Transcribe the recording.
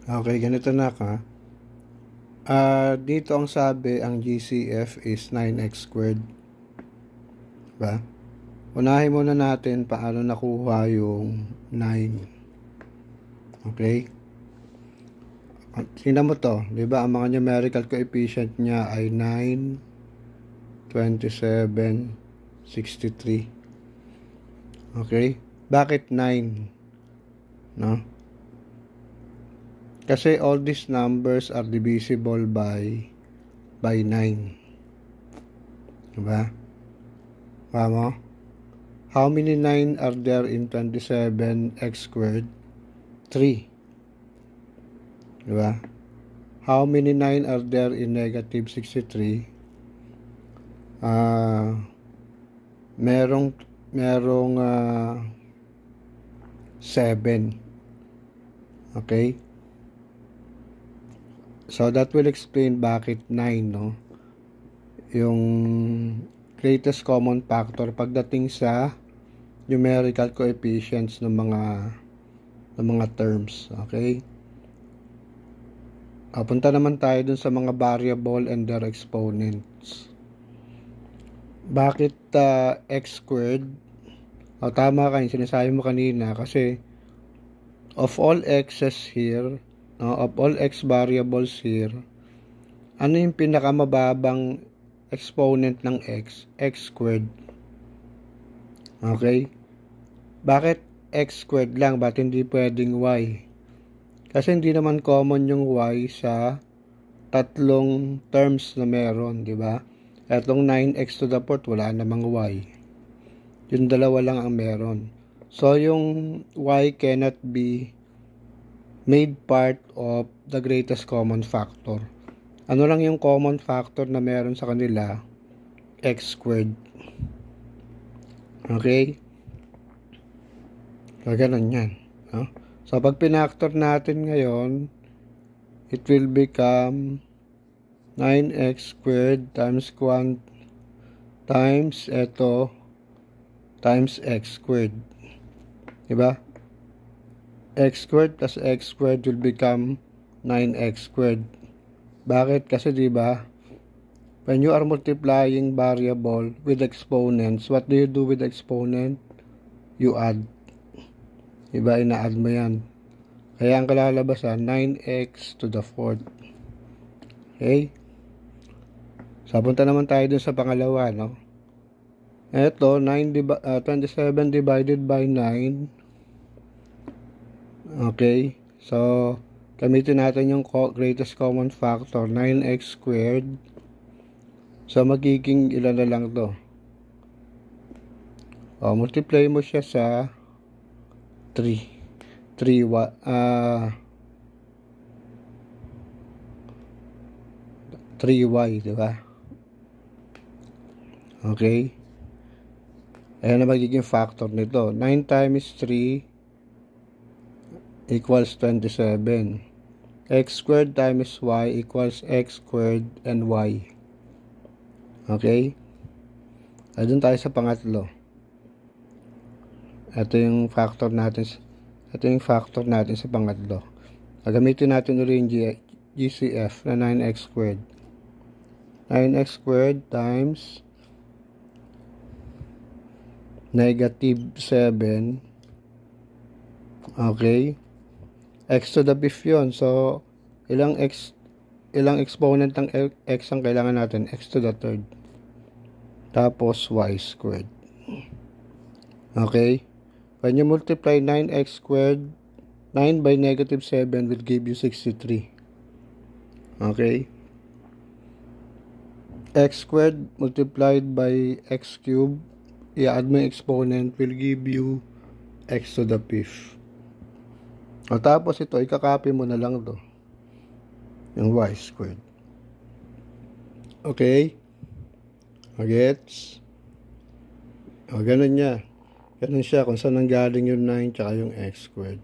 Okay, ganito na ka. Dito ang sabi, ang GCF is 9x squared. Diba? Unahin muna natin paano nakuha yung 9. Okay? Tingnan mo to. Diba? Ang mga numerical coefficient niya ay 9, 27, 63. Okay? Bakit 9? No? Kasi all these numbers are divisible by 9. Diba? Mo? How many 9 are there in 27x squared? 3. Diba? How many 9 are there in negative 63? Merong 7. Okay? So that will explain bakit 9, no? Yung greatest common factor pagdating sa numerical coefficients ng mga terms. Okay? Punta naman tayo dun sa mga variable and their exponents. Bakit x squared? Tama ka, yung sinasabi mo kanina kasi of all x's here, of all x variables here, ano yung pinakamababang exponent ng x? X squared. Okay? Bakit x squared lang? Ba't hindi pwedeng y? Kasi hindi naman common yung y sa tatlong terms na meron, di ba? Etong 9x to the fourth, wala namang y. Yung dalawa lang ang meron. So, yung y cannot be made part of the greatest common factor. Ano lang yung common factor na meron sa kanila? X squared. Okay? So, ganun yan. No? So, pag pinactor natin ngayon, it will become 9x squared times times ito times x squared. Diba? X squared plus x squared will become 9x squared. Bakit? Kasi diba, when you are multiplying variable with exponents, what do you do with exponent? You add. Diba? Ina-add mo yan. Kaya ang kalalabasan, 9x to the fourth. Okay? So, punta naman tayo dun sa pangalawa, no? Ito, 27 divided by 9. Okay? So, gamitin natin yung greatest common factor, 9x squared. So, magiging ilan na lang to? Multiply mo siya sa 3. 3y, diba? Okay? Ayan na magiging factor nito. 9 times 3 equals 27. X squared times y equals x squared and y. Okay? Doon tayo sa pangatlo. Ito yung factor natin sa pangatlo. Gagamitin natin ulit yung GCF na 9x squared. 9x squared times negative 7. Okay? X to the 5th yun. So, ilang exponent ng x ang kailangan natin? X to the 3rd. Tapos, y squared. Okay? When you multiply 9x squared, 9 by negative 7 will give you 63. Okay? X squared multiplied by x cubed, i-add mo yung exponent, will give you x to the 5th. Tapos ito, ikakopy mo na lang to. Yung y squared. Okay? Gets? Ganun niya. Ganun siya kung saan nanggaling yung 9 tsaka yung x squared.